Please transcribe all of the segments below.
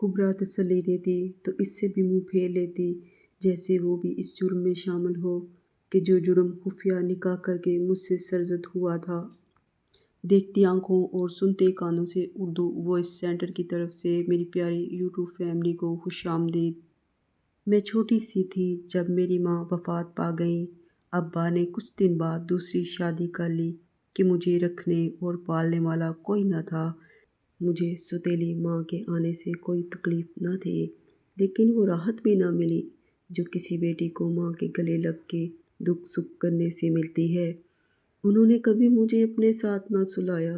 کبریٰ تسلی دیتی تو اس سے بھی منہ پھیر لیتی، جیسے وہ بھی اس جرم میں شامل ہو کہ جو جرم خفیہ نکاح کر کے مجھ سے سرزد ہوا تھا۔ دیکھتی آنکھوں اور سنتے کانوں سے اردو وائس سینٹر کی طرف سے میری پیاری یوٹیوب فیملی کو خوش آمدید۔ میں چھوٹی سی تھی جب میری ماں وفات پا گئیں۔ ابا نے کچھ دن بعد دوسری شادی کر لی کہ مجھے رکھنے اور پالنے والا کوئی نہ تھا۔ مجھے سوتیلی ماں کے آنے سے کوئی تکلیف نہ تھی، لیکن وہ راحت بھی نہ ملی جو کسی بیٹی کو ماں کے گلے لگ کے دکھ سکھ کرنے سے ملتی ہے۔ انہوں نے کبھی مجھے اپنے ساتھ نہ سلایا۔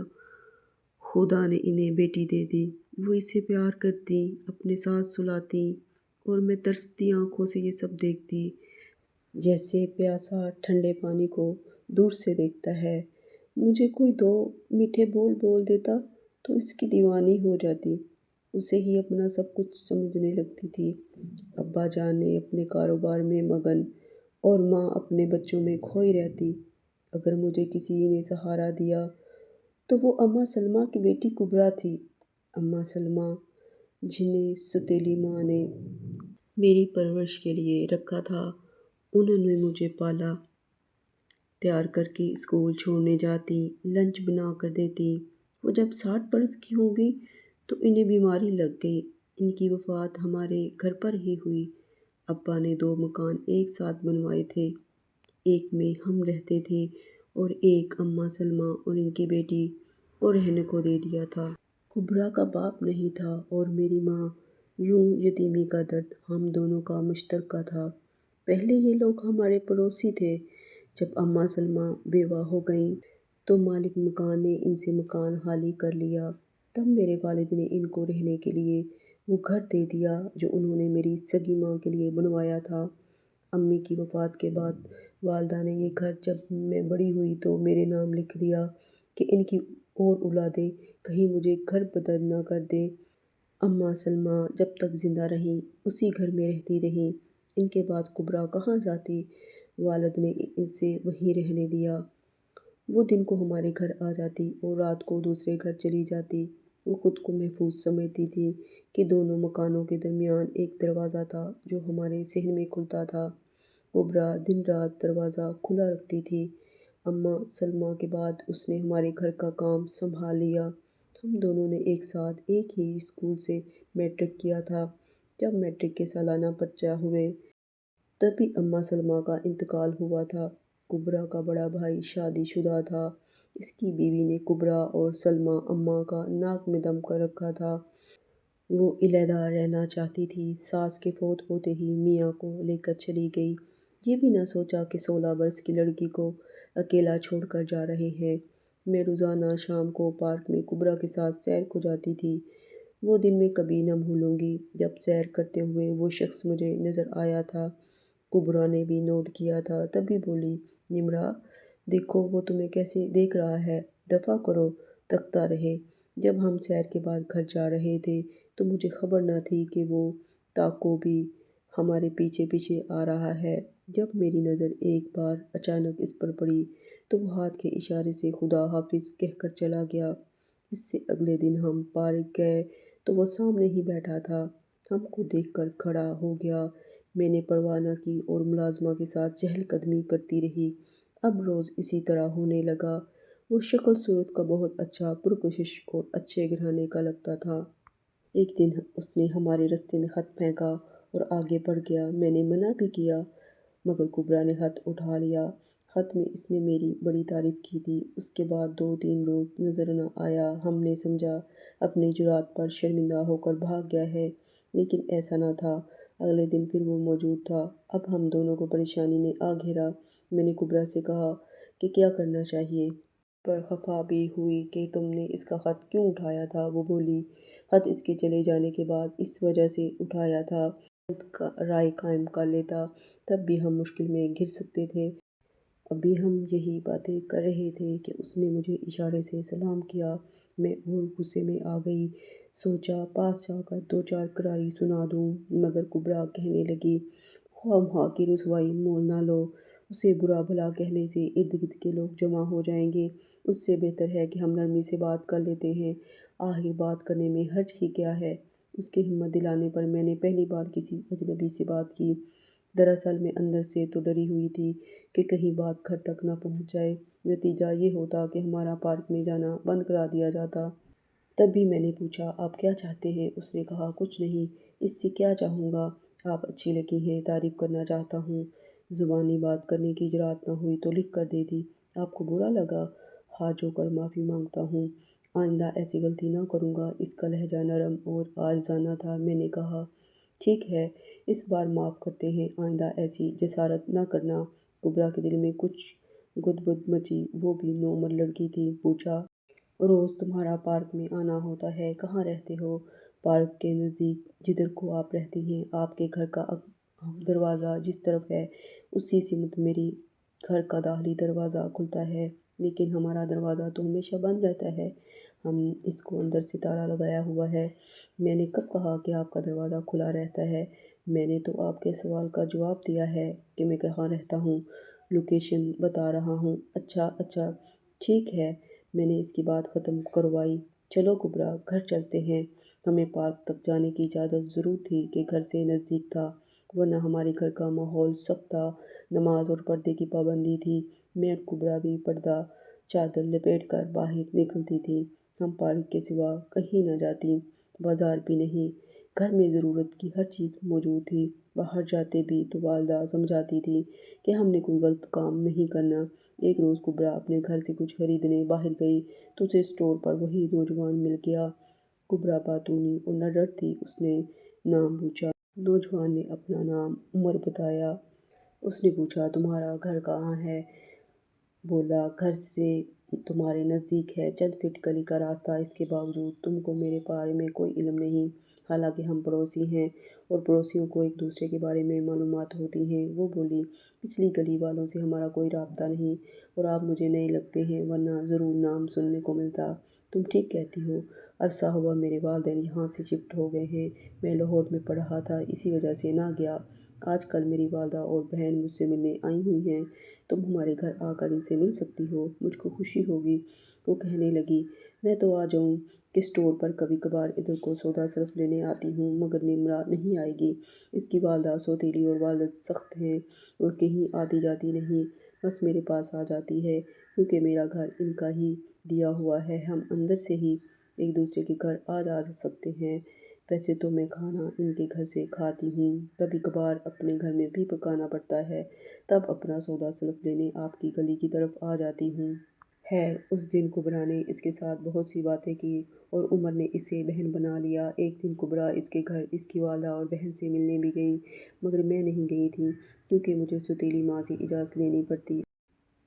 خدا نے انہیں بیٹی دے دی۔ وہ اسے پیار کرتیں، اپنے ساتھ سلاتی اور میں ترستی آنکھوں سے یہ سب دیکھتی، جیسے پیاسا ٹھنڈے پانی کو دور سے دیکھتا ہے۔ مجھے کوئی دو میٹھے بول دیتا تو اس کی دیوانی ہو جاتی، اسے ہی اپنا سب کچھ سمجھنے لگتی تھی۔ ابا جان اپنے کاروبار میں مگن اور ماں اپنے بچوں میں کھوئی رہتی۔ اگر مجھے کسی نے سہارا دیا تو وہ اماں سلمیٰ کی بیٹی کبریٰ تھی۔ اماں سلمیٰ جنہیں سوتیلی ماں نے میری پرورش کے لیے رکھا تھا، انہوں نے مجھے پالا، تیار کر کے اسکول چھوڑنے جاتی، لنچ بنا کر دیتی۔ وہ جب 60 برس کی ہو گئی تو انہیں بیماری لگ گئی۔ ان کی وفات ہمارے گھر پر ہی ہوئی۔ ابا نے 2 مکان ایک ساتھ بنوائے تھے، ایک میں ہم رہتے تھے اور ایک اماں سلمیٰ اور ان کی بیٹی کو رہنے کو دے دیا تھا۔ کبریٰ کا باپ نہیں تھا اور میری ماں، یوں یتیمی کا درد ہم دونوں کا مشترکہ تھا۔ پہلے یہ لوگ ہمارے پڑوسی تھے۔ جب اماں سلمیٰ بیوہ ہو گئیں تو مالک مکان نے ان سے مکان خالی کر لیا۔ تب میرے والد نے ان کو رہنے کے لیے وہ گھر دے دیا جو انہوں نے میری سگی ماں کے لیے بنوایا تھا۔ امی کی وفات کے بعد والدہ نے یہ گھر جب میں بڑی ہوئی تو میرے نام لکھ دیا کہ ان کی اور اولادیں کہیں مجھے گھر بدر نہ کر دیں۔ اماں سلمیٰ جب تک زندہ رہیں اسی گھر میں رہتی رہیں۔ ان کے بعد کبریٰ کہاں جاتی؟ والد نے اسے وہیں رہنے دیا۔ وہ دن کو ہمارے گھر آ جاتی اور رات کو دوسرے گھر چلی جاتی۔ وہ خود کو محفوظ سمجھتی تھی کہ دونوں مکانوں کے درمیان ایک دروازہ تھا جو ہمارے صحن میں کھلتا تھا۔ کبریٰ دن رات دروازہ کھلا رکھتی تھی۔ اماں سلمیٰ کے بعد اس نے ہمارے گھر کا کام سنبھال لیا۔ ہم دونوں نے ایک ساتھ ایک ہی اسکول سے میٹرک کیا تھا۔ جب میٹرک کے سالانہ پرچہ ہوئے تبھی اماں سلمیٰ کا انتقال ہوا تھا۔ کبریٰ کا بڑا بھائی شادی شدہ تھا۔ اس کی بیوی نے کبریٰ اور سلمیٰ اماں کا ناک میں دم کر رکھا تھا۔ وہ علیحدہ رہنا چاہتی تھی۔ ساس کے فوت ہوتے ہی میاں کو لے کر چلی گئی۔ یہ بھی نہ سوچا کہ 16 برس کی لڑکی کو اکیلا چھوڑ کر جا رہے ہیں۔ میں روزانہ شام کو پارک میں کبریٰ کے ساتھ سیر کو جاتی تھی۔ وہ دن میں کبھی نہ بھولوں گی جب سیر کرتے ہوئے وہ شخص مجھے نظر آیا تھا۔ کبریٰ نے بھی نوٹ کیا تھا، تبھی بولی، نمرا دیکھو وہ تمہیں کیسے دیکھ رہا ہے، دفع کرو، تکتا رہے۔ جب ہم سیر کے بعد گھر جا رہے تھے تو مجھے خبر نہ تھی کہ وہ تاکو بھی ہمارے پیچھے پیچھے آ رہا ہے۔ جب میری نظر ایک بار اچانک اس پر پڑی تو وہ ہاتھ کے اشارے سے خدا حافظ کہہ کر چلا گیا۔ اس سے اگلے دن ہم پارک گئے تو وہ سامنے ہی بیٹھا تھا۔ ہم کو دیکھ کر کھڑا ہو گیا۔ میں نے پرواہ نہ کی اور ملازمہ کے ساتھ چہل قدمی کرتی رہی۔ اب روز اسی طرح ہونے لگا۔ وہ شکل صورت کا بہت اچھا، پرکشش اور اچھے گھرانے کا لگتا تھا۔ ایک دن اس نے ہمارے راستے میں خط پھینکا اور آگے بڑھ گیا۔ میں نے منع بھی کیا مگر کبریٰ نے خط اٹھا لیا۔ خط میں اس نے میری بڑی تعریف کی تھی۔ اس کے بعد 2-3 روز نظر نہ آیا۔ ہم نے سمجھا اپنی جرات پر شرمندہ ہو کر بھاگ گیا ہے، لیکن ایسا نہ تھا۔ اگلے دن پھر وہ موجود تھا۔ اب ہم دونوں کو پریشانی نے آ گھیرا۔ میں نے کبریٰ سے کہا کہ کیا کرنا چاہیے، پر خفا بھی ہوئی کہ تم نے اس کا خط کیوں اٹھایا تھا۔ وہ بولی، خط اس کے چلے جانے کے بعد اس وجہ سے اٹھایا تھا، غلط رائے قائم کر لیتا تب بھی ہم مشکل میں گھر سکتے تھے۔ ابھی ہم یہی باتیں کر رہے تھے کہ اس نے مجھے اشارے سے سلام کیا۔ میں اور غصے میں آ گئی۔ سوچا پاس جا کر 2-4 کراری سنا دوں، مگر کبریٰ کہنے لگی، خواہ مخواہ کی رسوائی مول نہ لو، اسے برا بھلا کہنے سے ارد گرد کے لوگ جمع ہو جائیں گے۔ اس سے بہتر ہے کہ ہم نرمی سے بات کر لیتے ہیں، آخر بات کرنے میں حرج ہی کیا ہے۔ اس کی ہمت دلانے پر میں نے پہلی بار کسی اجنبی سے بات کی۔ دراصل میں اندر سے تو ڈری ہوئی تھی کہ کہیں بات گھر تک نہ پہنچ جائے۔ نتیجہ یہ ہوتا کہ ہمارا پارک میں جانا بند کرا دیا جاتا۔ تب بھی میں نے پوچھا، آپ کیا چاہتے ہیں؟ اس نے کہا، کچھ نہیں، اس سے کیا چاہوں گا؟ آپ اچھی لگی ہیں، تعریف کرنا چاہتا ہوں۔ زبانی بات کرنے کی جرأت نہ ہوئی تو لکھ کر دیتی۔ آپ کو برا لگا؟ ہاتھ جوڑ کر معافی مانگتا ہوں، آئندہ ایسی غلطی نہ کروں گا۔ اس کا لہجہ نرم اور عاجزانہ تھا۔ میں نے کہا، ٹھیک ہے، اس بار معاف کرتے ہیں، آئندہ ایسی جسارت نہ کرنا۔ کبریٰ کے دل میں کچھ گدگد مچی۔ وہ بھی نوعمر لڑکی تھی۔ پوچھا، روز تمہارا پارک میں آنا ہوتا ہے، کہاں رہتے ہو؟ پارک کے نزدیک، جدھر کو آپ رہتی ہیں۔ آپ کے گھر کا دروازہ جس طرف ہے اسی سمت میری گھر کا داخلی دروازہ کھلتا ہے، لیکن ہمارا دروازہ تو ہمیشہ بند رہتا ہے، ہم اس کو اندر سے تالا لگایا ہوا ہے۔ میں نے کب کہا کہ آپ کا دروازہ کھلا رہتا ہے؟ میں نے تو آپ کے سوال کا جواب دیا ہے کہ میں کہاں رہتا ہوں، لوکیشن بتا رہا ہوں۔ اچھا اچھا، ٹھیک ہے، میں نے اس کی بات ختم کروائی۔ چلو کبریٰ، گھر چلتے ہیں۔ ہمیں پارک تک جانے کی اجازت ضرور تھی کہ گھر سے نزدیک تھا، ورنہ ہمارے گھر کا ماحول سخت تھا، نماز اور پردے کی پابندی تھی۔ میں اور کبریٰ بھی پردہ چادر لپیٹ کر باہر نکلتی تھیں۔ ہم پارک کے سوا کہیں نہ جاتیں، بازار بھی نہیں۔ گھر میں ضرورت کی ہر چیز موجود تھی۔ باہر جاتے بھی تو والدہ سمجھاتی تھیں کہ ہم نے کوئی غلط کام نہیں کرنا۔ ایک روز کبریٰ اپنے گھر سے کچھ خریدنے باہر گئی تو اسے اسٹور پر وہی نوجوان مل گیا۔ کبریٰ باتونی اور نڈر تھی۔ اس نے نام پوچھا۔ نوجوان نے اپنا نام عمر بتایا۔ اس نے پوچھا، تمہارا گھر کہاں ہے؟ بولا، گھر سے تمہارے نزدیک ہے، چند فٹ گلی کا راستہ۔ اس کے باوجود تم کو میرے بارے میں کوئی علم نہیں، حالانکہ ہم پڑوسی ہیں اور پڑوسیوں کو ایک دوسرے کے بارے میں معلومات ہوتی ہیں۔ وہ بولی، پچھلی گلی والوں سے ہمارا کوئی رابطہ نہیں اور آپ مجھے نئے لگتے ہیں، ورنہ ضرور نام سننے کو ملتا۔ تم ٹھیک کہتی ہو، عرصہ ہوا میرے والدین یہاں سے شفٹ ہو گئے ہیں، میں لاہور میں پڑھ رہا تھا، اسی وجہ سے نہ گیا۔ آج کل میری والدہ اور بہن مجھ سے ملنے آئی ہوئی ہیں، تم ہمارے گھر آ کر ان سے مل سکتی ہو، مجھ کو خوشی ہوگی۔ وہ کہنے لگی، میں تو آ جاؤں کہ اسٹور پر کبھی کبھار ادھر کو سودا صرف لینے آتی ہوں، مگر نمرہ نہیں آئے گی۔ اس کی والدہ سوتیلی اور والد سخت ہیں اور کہیں آتی جاتی نہیں، بس میرے پاس آ جاتی ہے کیونکہ میرا گھر ان کا ہی دیا ہوا ہے، ہم اندر سے ہی ایک دوسرے کے گھر آ جا سکتے ہیں۔ ویسے تو میں کھانا ان کے گھر سے کھاتی ہوں، کبھی کبھار اپنے گھر میں بھی پکانا پڑتا ہے، تب اپنا سودا صرف لینے آپ کی گلی کی طرف آ جاتی ہوں۔ خیر، اس دن کبریٰ نے اس کے ساتھ بہت سی باتیں کی اور عمر نے اسے بہن بنا لیا۔ ایک دن کبریٰ اس کے گھر اس کی والدہ اور بہن سے ملنے بھی گئی، مگر میں نہیں گئی تھی کیونکہ مجھے سوتیلی ماں سے اجازت لینی پڑتی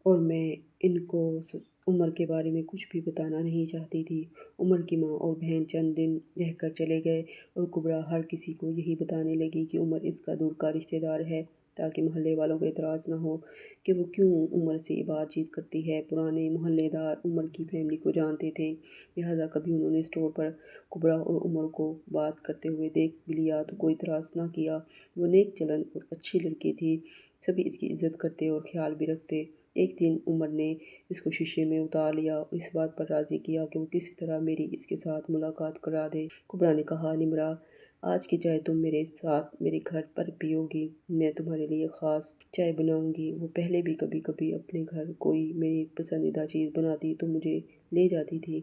اور میں ان کو عمر کے بارے میں کچھ بھی بتانا نہیں چاہتی تھی۔ عمر کی ماں اور بہن چند دن رہ کر چلے گئے اور کبریٰ ہر کسی کو یہی بتانے لگی کہ عمر اس کا دور کا رشتہ دار ہے، تاکہ محلے والوں کو اعتراض نہ ہو کہ وہ کیوں عمر سے بات چیت کرتی ہے۔ پرانے محلے دار عمر کی فیملی کو جانتے تھے، لہٰذا کبھی انہوں نے اسٹور پر کبریٰ اور عمر کو بات کرتے ہوئے دیکھ بھی لیا تو کوئی اعتراض نہ کیا۔ وہ نیک چلن اور اچھی لڑکی تھی، سبھی اس کی عزت کرتے اور خیال بھی رکھتے۔ ایک دن عمر نے اس کو شیشے میں اتار لیا اور اس بات پر راضی کیا کہ وہ کسی طرح میری اس کے ساتھ ملاقات کرا دے۔ کبریٰ نے کہا، نمرہ، آج کی چائے تم میرے ساتھ میرے گھر پر پیو گی، میں تمہارے لیے خاص چائے بناؤں گی۔ وہ پہلے بھی کبھی کبھی اپنے گھر کوئی میری پسندیدہ چیز بناتی تو مجھے لے جاتی تھی۔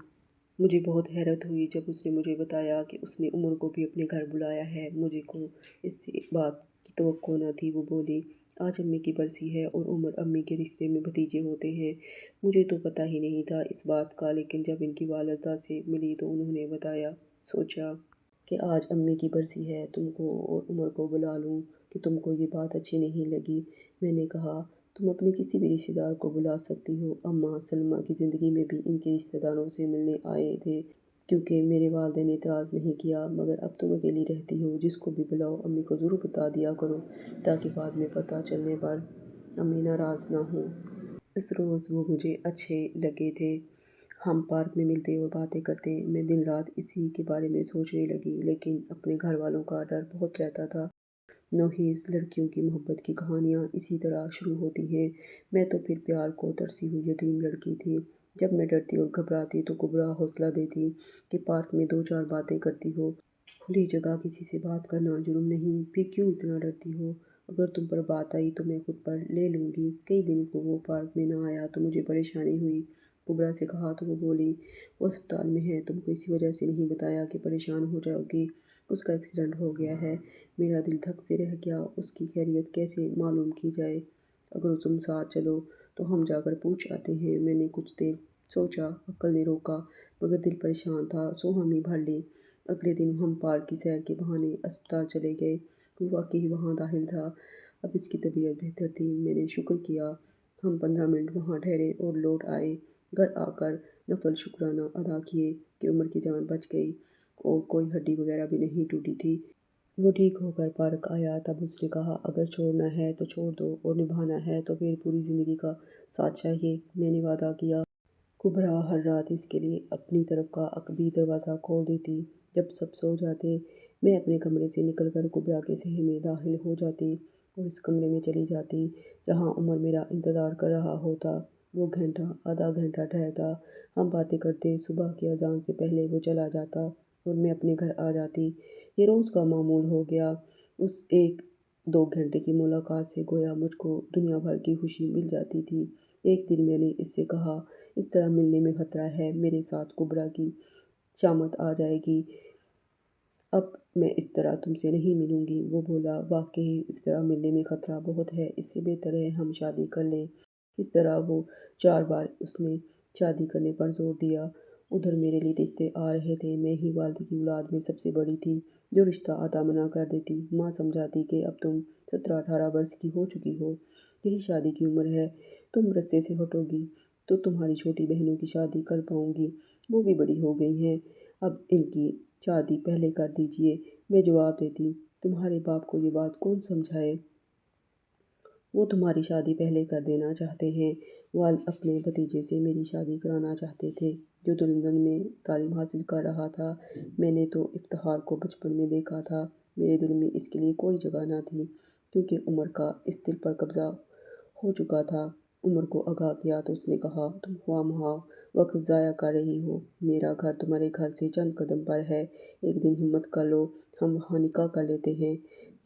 مجھے بہت حیرت ہوئی جب اس نے مجھے بتایا کہ اس نے عمر کو بھی اپنے گھر بلایا ہے، مجھے کو اس سے بات کی توقع نہ تھی۔ وہ بولی، آج امی کی برسی ہے اور عمر امی کے رشتے میں بھتیجے ہوتے ہیں، مجھے تو پتہ ہی نہیں تھا اس بات کا، لیکن جب ان کی والدہ سے ملی تو انہوں نے بتایا۔ سوچا کہ آج امی کی برسی ہے، تم کو اور عمر کو بلا لوں کہ تم کو یہ بات اچھی نہیں لگی۔ میں نے کہا، تم اپنے کسی بھی رشتہ دار کو بلا سکتی ہو، اماں سلمیٰ کی زندگی میں بھی ان کے رشتہ داروں سے ملنے آئے تھے کیونکہ میرے والدین نے اعتراض نہیں کیا، مگر اب تم اکیلی رہتی ہو، جس کو بھی بلاؤ امی کو ضرور بتا دیا کرو تاکہ بعد میں پتہ چلنے پر امی ناراض نہ ہوں۔ اس روز وہ مجھے اچھے لگے تھے، ہم پارک میں ملتے اور باتیں کرتے، میں دن رات اسی کے بارے میں سوچنے لگی، لیکن اپنے گھر والوں کا ڈر بہت رہتا تھا۔ نوخیز لڑکیوں کی محبت کی کہانیاں اسی طرح شروع ہوتی ہیں۔ میں تو پھر پیار کو ترسی ہوئی یتیم لڑکی تھی۔ جب میں ڈرتی اور گھبراتی تو کبریٰ حوصلہ دیتی کہ پارک میں دو چار باتیں کرتی ہو کھلی جگہ کسی سے بات کرنا جرم نہیں، پھر کیوں اتنا ڈرتی ہو؟ اگر تم پر بات آئی تو میں خود پر لے لوں گی۔ کئی دن کو وہ پارک میں نہ آیا تو مجھے پریشانی ہوئی۔ کبرا سے کہا تو وہ بولی، وہ اسپتال میں ہے، تم کو اسی وجہ سے نہیں بتایا کہ پریشان ہو جاؤ گی۔ اس کا ایکسیڈنٹ ہو گیا ہے۔ میرا دل دھک سے رہ گیا، اس کی خیریت کیسے معلوم کی جائے؟ اگر تم ساتھ چلو تو ہم جا کر پوچھ آتے ہیں۔ میں نے کچھ دیر سوچا، عقل نے روکا، مگر دل پریشان تھا، سو ہم ہی بھر لی۔ اگلے دن ہم پارک کی سیر کے بہانے اسپتال چلے گئے۔ وہ واقعی وہاں داخل تھا۔ اب اس کی طبیعت بہتر تھی۔ میں نے شکر کیا۔ ہم 15 منٹ وہاں ٹھہرے اور لوٹ آئے۔ گھر آ کر نفل شکرانہ ادا کیے کہ عمر کی جان بچ گئی اور کوئی ہڈی وغیرہ بھی نہیں ٹوٹی تھی۔ وہ ٹھیک ہو کر پارک آیا، تب اس نے کہا، اگر چھوڑنا ہے تو چھوڑ دو اور نبھانا ہے تو پھر پوری زندگی کا ساتھ چاہیے۔ میں نے وعدہ کیا۔ کبرا ہر رات اس کے لیے اپنی طرف کا عقبی دروازہ کھول دیتی۔ جب سب سو جاتے، میں اپنے کمرے سے نکل کر کبرا کے صحن میں داخل ہو جاتی اور اس کمرے میں چلی جاتی جہاں عمر میرا انتظار کر رہا ہوتا۔ وہ گھنٹہ آدھا گھنٹہ ٹھہرتا، ہم باتیں کرتے، صبح کی اذان سے پہلے وہ چلا جاتا اور میں اپنے گھر آ جاتی۔ یہ روز کا معمول ہو گیا۔ اس 1-2 گھنٹے کی ملاقات سے گویا مجھ کو دنیا بھر کی خوشی مل جاتی تھی۔ ایک دن میں نے اس سے کہا، اس طرح ملنے میں خطرہ ہے، میرے ساتھ کبرا کی شامت آ جائے گی، اب میں اس طرح تم سے نہیں ملوں گی۔ وہ بولا، واقعی اس طرح ملنے میں خطرہ بہت ہے، اس سے بہتر ہے ہم شادی کر لیں۔ اس طرح وہ 4 بار اس نے شادی کرنے پر زور دیا۔ ادھر میرے لیے رشتے آ رہے تھے، میں ہی والد کی اولاد میں سب سے بڑی تھی، جو رشتہ آتا منع کر دیتی۔ ماں سمجھاتی کہ اب تم 17-18 برس کی ہو چکی ہو، یہی شادی کی عمر ہے، تم رستے سے ہٹو گی تو تمہاری چھوٹی بہنوں کی شادی کر پاؤں گی، وہ بھی بڑی ہو گئی ہیں، اب ان کی شادی پہلے کر دیجیے۔ میں جواب دیتی، تمہارے باپ کو یہ بات کون سمجھائے؟ وہ تمہاری شادی پہلے کر دینا چاہتے ہیں۔ والد اپنے بھتیجے سے میری شادی کرانا چاہتے تھے، جو لندن میں تعلیم حاصل کر رہا تھا۔ میں نے تو افتخار کو بچپن میں دیکھا تھا، میرے دل میں اس کے لیے کوئی جگہ نہ تھی، کیونکہ عمر کا اس دل پر قبضہ ہو چکا تھا۔ عمر کو آگاہ کیا تو اس نے کہا، تم خواہ مخواہ وقت ضائع کر رہی ہو، میرا گھر تمہارے گھر سے چند قدم پر ہے، ایک دن ہمت کر لو، ہم وہاں نکاح کر لیتے ہیں۔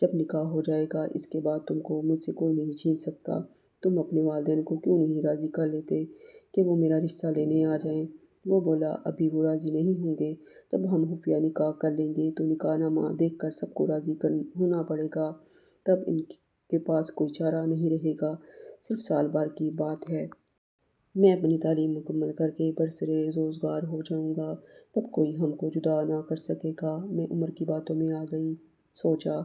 جب نکاح ہو جائے گا، اس کے بعد تم کو مجھ سے کوئی نہیں چھین سکتا۔ تم اپنے والدین کو کیوں نہیں راضی کر لیتے کہ وہ میرا رشتہ لینے آ جائیں؟ وہ بولا، ابھی وہ راضی نہیں ہوں گے، جب ہم خفیہ نکاح کر لیں گے تو نکاح نامہ دیکھ کر سب کو راضی ہونا پڑے گا، تب ان کے پاس کوئی چارہ نہیں رہے گا، صرف سال بھر کی بات ہے۔ میں اپنی تعلیم مکمل کر کے برسر روزگار ہو جاؤں گا، تب کوئی ہم کو جدا نہ کر سکے گا۔ میں عمر کی باتوں میں آ گئی۔ سوچا،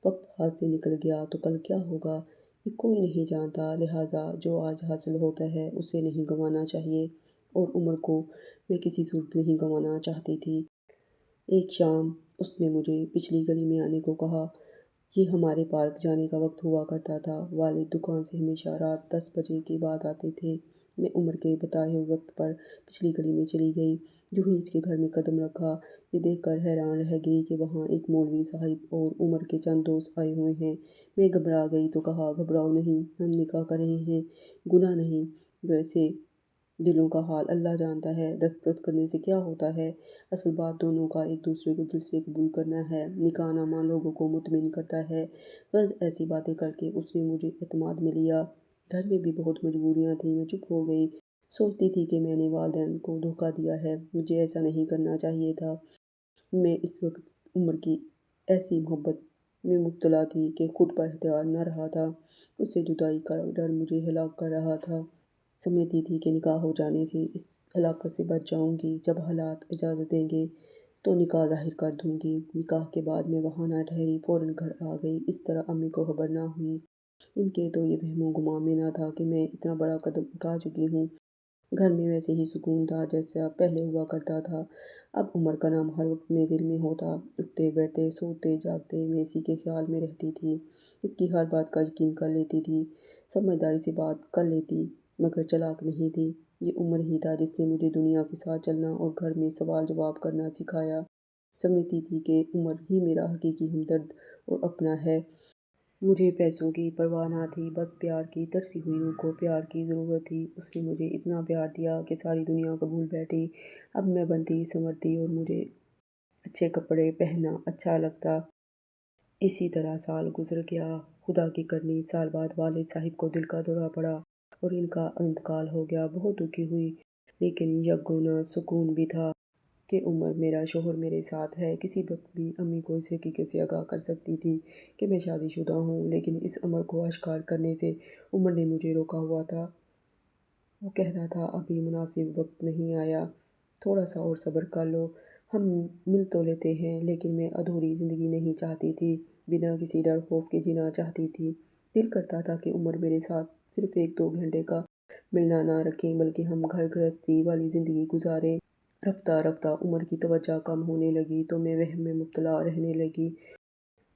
وقت ہاتھ سے نکل گیا تو کل کیا ہوگا، یہ کوئی نہیں جانتا، لہٰذا جو آج حاصل ہوتا ہے اسے نہیں گنوانا چاہیے، اور عمر کو میں کسی صورت نہیں گنوانا چاہتی تھی۔ ایک شام اس نے مجھے پچھلی گلی میں آنے کو کہا۔ یہ ہمارے پارک جانے کا وقت ہوا کرتا تھا۔ والد دکان سے ہمیشہ رات 10 بجے کے بعد آتے تھے۔ میں عمر کے بتائے ہوئے وقت پر پچھلی گلی میں چلی گئی۔ جو ہی اس کے گھر میں قدم رکھا، یہ دیکھ کر حیران رہ گئی کہ وہاں ایک مولوی صاحب اور عمر کے چند دوست آئے ہوئے ہیں۔ میں گھبرا گئی تو کہا، گھبراؤ نہیں، ہم نکاح کر رہے ہیں، گناہ نہیں، ویسے دلوں کا حال اللہ جانتا ہے، دستخط کرنے سے کیا ہوتا ہے، اصل بات دونوں کا ایک دوسرے کو دل سے قبول کرنا ہے، نکاح نامہ لوگوں کو مطمئن کرتا ہے۔ غرض ایسی باتیں کر کے اس نے مجھے اعتماد میں لیا۔ گھر میں بھی بہت مجبوریاں تھیں، میں چپ ہو گئی، سوچتی تھی کہ میں نے والدین کو دھوکہ دیا ہے، مجھے ایسا نہیں کرنا چاہیے تھا۔ میں اس وقت عمر کی ایسی محبت میں مبتلا تھی کہ خود پر اختیار نہ رہا تھا، اس سے جدائی کا ڈر مجھے ہلاک کر رہا تھا۔ سمجھتی تھی کہ نکاح ہو جانے سے اس ہلاکت سے بچ جاؤں گی، جب حالات اجازت دیں گے تو نکاح ظاہر کر دوں گی۔ نکاح کے بعد میں وہاں نہ ٹھہری، فوراً گھر آ گئی، اس طرح امی کو خبر نہ ہوئی۔ ان کے تو یہ وہم و گمان میں نہ تھا کہ میں اتنا بڑا قدم اٹھا چکی ہوں۔ گھر میں ویسے ہی سکون تھا جیسا پہلے ہوا کرتا تھا۔ اب عمر کا نام ہر وقت میرے دل میں ہوتا، اٹھتے بیٹھتے سوتے جاگتے میں اسی کے خیال میں رہتی تھی، اس کی ہر بات کا یقین کر لیتی تھی، سمجھداری سے بات کر لیتی، مگر چلاک نہیں تھی۔ یہ عمر ہی تھا جس نے مجھے دنیا کے ساتھ چلنا اور گھر میں سوال جواب کرنا سکھایا۔ سمجھتی تھی کہ عمر ہی میرا حقیقی ہمدرد اور اپنا ہے۔ مجھے پیسوں کی پرواہ نہ تھی، بس پیار کی ترسی ہوئی روح کو پیار کی ضرورت تھی۔ اس نے مجھے اتنا پیار دیا کہ ساری دنیا قبول بیٹھی۔ اب میں بنتی سنورتی اور مجھے اچھے کپڑے پہننا اچھا لگتا۔ اسی طرح سال گزر گیا۔ خدا کی کرنی سال بعد والد صاحب کو دل کا دورہ پڑا اور ان کا انتقال ہو گیا۔ بہت دکھی ہوئی، لیکن یکگنا سکون بھی تھا کہ عمر میرا شوہر میرے ساتھ ہے۔ کسی وقت بھی امی کو اس حقیقت سے آگاہ کر سکتی تھی کہ میں شادی شدہ ہوں، لیکن اس امر کو اشکار کرنے سے عمر نے مجھے روکا ہوا تھا۔ وہ کہتا تھا ابھی مناسب وقت نہیں آیا، تھوڑا سا اور صبر کر لو، ہم مل تو لیتے ہیں۔ لیکن میں ادھوری زندگی نہیں چاہتی تھی، بنا کسی ڈر خوف کے جینا چاہتی تھی۔ دل کرتا تھا کہ عمر میرے ساتھ صرف 1-2 گھنٹے کا ملنا نہ رکھیں، بلکہ ہم گھر گرہستی والی زندگی گزاریں۔ رفتہ رفتہ عمر کی توجہ کم ہونے لگی تو میں وہم میں مبتلا رہنے لگی۔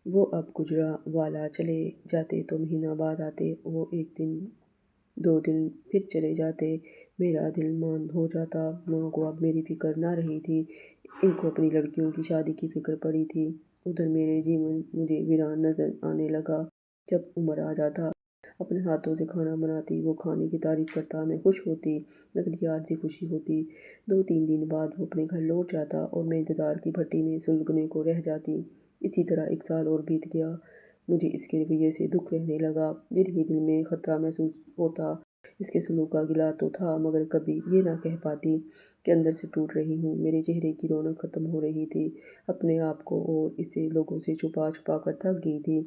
وہ اب گجرا والا چلے جاتے تو مہینہ بعد آتے، وہ 1 دن 2 دن پھر چلے جاتے۔ میرا دل ماند ہو جاتا۔ ماں کو اب میری فکر نہ رہی تھی، ان کو اپنی لڑکیوں کی شادی کی فکر پڑی تھی۔ ادھر میرے جیون مجھے ویران نظر آنے لگا۔ جب عمر آ جاتا، اپنے ہاتھوں سے کھانا بناتی، وہ کھانے کی تعریف کرتا، میں خوش ہوتی، مگر یہ عارضی خوشی ہوتی۔ 2-3 دن بعد وہ اپنے گھر لوٹ جاتا اور میں انتظار کی بھٹی میں سلگنے کو رہ جاتی۔ اسی طرح 1 سال اور بیت گیا۔ مجھے اس کے رویے سے دکھ رہنے لگا۔ دل ہی دل میں خطرہ محسوس ہوتا۔ اس کے سلوک کا گلہ تو تھا، مگر کبھی یہ نہ کہہ پاتی کہ اندر سے ٹوٹ رہی ہوں۔ میرے چہرے کی رونق ختم ہو رہی تھی، اپنے آپ کو اور اسے لوگوں سے چھپا چھپا کر تھک گئی تھی۔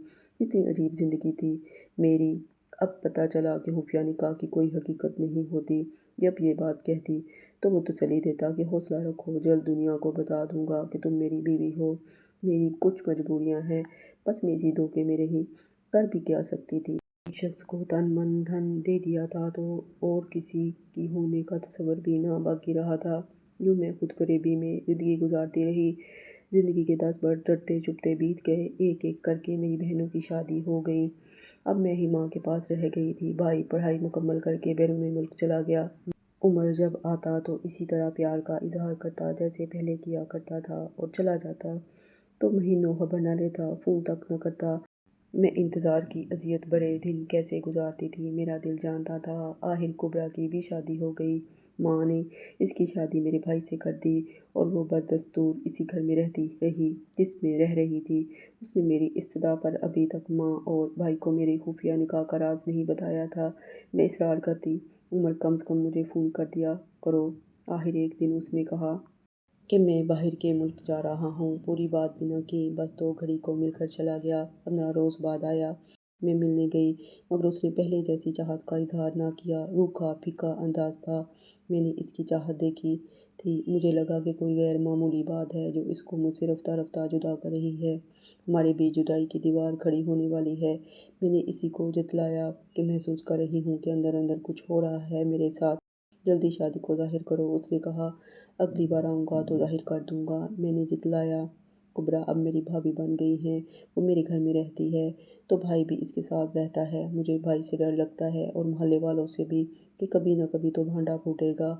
اتنی عجیب زندگی تھی میری۔ اب پتہ چلا کہ خفیہ نکاح کی کوئی حقیقت نہیں ہوتی۔ جب یہ بات کہتی تو وہ تسلی دیتا کہ حوصلہ رکھو، جلد دنیا کو بتا دوں گا کہ تم میری بیوی ہو۔ میری کچھ مجبوریاں ہیں، بس میں اسی دھوکے میں رہی، کر بھی کیا سکتی تھی۔ ایک شخص کو تن من دھن دے دیا تھا تو اور کسی کی ہونے کا تصور بھی نہ باقی رہا تھا۔ یوں میں خود فریبی میں زندگی گزارتی رہی۔ زندگی کے 10 برس ڈرتے چپتے بیت گئے۔ ایک ایک کر کے میری بہنوں کی شادی ہو گئی۔ اب میں ہی ماں کے پاس رہ گئی تھی۔ بھائی پڑھائی مکمل کر کے بیرون ملک چلا گیا۔ عمر جب آتا تو اسی طرح پیار کا اظہار کرتا جیسے پہلے کیا کرتا تھا، اور چلا جاتا تو مہینوں خبر نہ لیتا، فون تک نہ کرتا۔ میں انتظار کی اذیت بھرے دن کیسے گزارتی تھی، میرا دل جانتا تھا۔ آخر کبرا کی بھی شادی ہو گئی۔ ماں نے اس کی شادی میرے بھائی سے کر دی اور وہ بدستور اسی گھر میں رہتی رہی جس میں رہ رہی تھی۔ اس نے میری استدعا پر ابھی تک ماں اور بھائی کو میرے خفیہ نکاح کا راز نہیں بتایا تھا۔ میں اصرار کرتی، عمر کم از کم مجھے فون کر دیا کرو۔ آخر ایک دن اس نے کہا کہ میں باہر کے ملک جا رہا ہوں۔ پوری بات بھی نہ کی، بس 2 گھڑی کو مل کر چلا گیا۔ 15 روز بعد آیا۔ میں ملنے گئی، مگر اس نے پہلے جیسی چاہت کا اظہار نہ کیا۔ روکھا پھیکا انداز تھا۔ میں نے اس کی چاہت دیکھی تھی، مجھے لگا کہ کوئی غیر معمولی بات ہے جو اس کو مجھ سے رفتہ رفتہ جدا کر رہی ہے۔ ہمارے بیچ جدائی کی دیوار کھڑی ہونے والی ہے۔ میں نے اسی کو جتلایا کہ محسوس کر رہی ہوں کہ اندر اندر کچھ ہو رہا ہے میرے ساتھ۔ جلدی شادی کو ظاہر کرو۔ اس نے کہا اگلی بار آؤں گا تو ظاہر کر دوں گا۔ میں نے جتلایا۔ کبرا اب میری بھابھی بن گئی ہیں، وہ میرے گھر میں رہتی ہے تو بھائی بھی اس کے ساتھ رہتا ہے۔ مجھے بھائی سے ڈر لگتا ہے اور محلے والوں سے بھی کہ کبھی نہ کبھی تو بھانڈا پھوٹے گا۔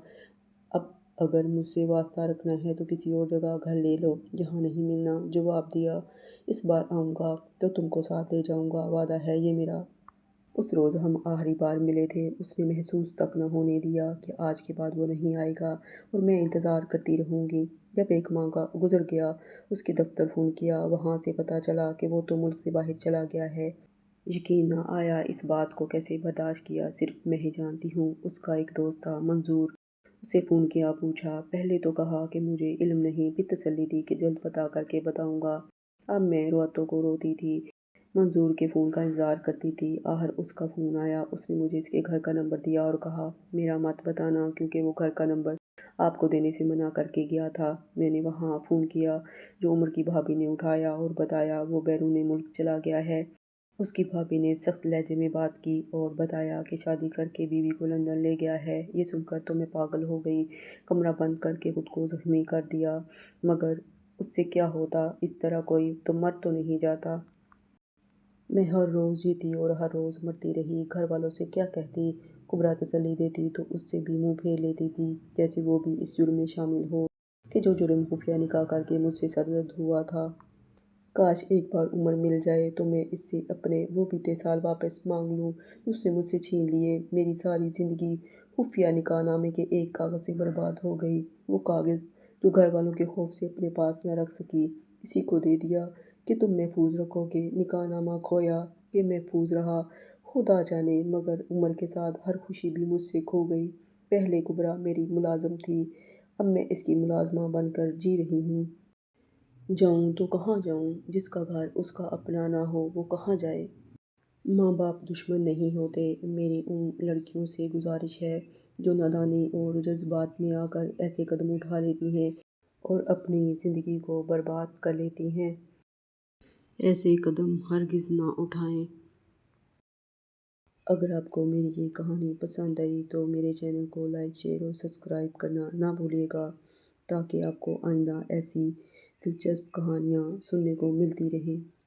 اب اگر مجھ سے واسطہ رکھنا ہے تو کسی اور جگہ گھر لے لو، جہاں نہیں ملنا۔ جواب دیا اس بار آؤں گا تو تم کو ساتھ لے جاؤں گا، وعدہ ہے یہ میرا۔ اس روز ہم آخری بار ملے تھے۔ اس نے محسوس تک نہ ہونے دیا کہ آج کے بعد وہ نہیں آئے گا اور میں انتظار کرتی رہوں گی۔ جب 1 ماہ گزر گیا، اس کے دفتر فون کیا، وہاں سے پتہ چلا کہ وہ تو ملک سے باہر چلا گیا ہے۔ یقین نہ آیا، اس بات کو کیسے برداشت کیا صرف میں ہی جانتی ہوں۔ اس کا ایک دوست تھا منظور، اسے فون کیا، پوچھا، پہلے تو کہا کہ مجھے علم نہیں، پھر تسلی دی کہ جلد پتہ کر کے بتاؤں گا۔ اب میں روتوں کو روتی تھی، منظور کے فون کا انتظار کرتی تھی۔ آخر اس کا فون آیا۔ اس نے مجھے اس کے گھر کا نمبر دیا اور کہا میرا مت بتانا، کیونکہ وہ گھر کا نمبر آپ کو دینے سے منع کر کے گیا تھا۔ میں نے وہاں فون کیا جو عمر کی بھابھی نے اٹھایا اور بتایا وہ بیرون ملک چلا گیا ہے۔ اس کی بھابھی نے سخت لہجے میں بات کی اور بتایا کہ شادی کر کے بیوی کو لندن لے گیا ہے۔ یہ سن کر تو میں پاگل ہو گئی، کمرہ بند کر کے خود کو زخمی کر دیا۔ مگر اس سے کیا ہوتا، اس طرح کوئی تو مر تو نہیں جاتا۔ میں ہر روز جیتی اور ہر روز مرتی رہی۔ گھر والوں سے کیا کہتی؟ کبرا تسلی دیتی تو اس سے بھی منہ پھیر لیتی تھی، جیسے وہ بھی اس جرم میں شامل ہو کہ جو جرم خفیہ نکاح کر کے مجھ سے سرزد ہوا تھا۔ کاش ایک بار عمر مل جائے تو میں اس سے اپنے وہ بیتے سال واپس مانگ لوں جو اس نے مجھ سے چھین لیے۔ میری ساری زندگی خفیہ نکاح نامے کے ایک کاغذ سے برباد ہو گئی۔ وہ کاغذ جو گھر والوں کے خوف سے اپنے پاس نہ رکھ سکی، اسی کو دے دیا کہ تم محفوظ رکھو گے۔ نکاح نامہ کھویا کہ محفوظ رہا، خدا جانے، مگر عمر کے ساتھ ہر خوشی بھی مجھ سے کھو گئی۔ پہلے کبریٰ میری ملازم تھی، اب میں اس کی ملازمہ بن کر جی رہی ہوں۔ جاؤں تو کہاں جاؤں؟ جس کا گھر اس کا اپنا نہ ہو وہ کہاں جائے؟ ماں باپ دشمن نہیں ہوتے۔ میری ان لڑکیوں سے گزارش ہے جو نادانی اور جذبات میں آ کر ایسے قدم اٹھا لیتی ہیں اور اپنی زندگی کو برباد کر لیتی ہیں، ایسے قدم ہرگز نہ اٹھائیں۔ اگر آپ کو میری یہ کہانی پسند آئی تو میرے چینل کو لائک، شیئر اور سبسکرائب کرنا نہ بھولیے گا، تاکہ آپ کو آئندہ ایسی دلچسپ کہانیاں سننے کو ملتی رہیں۔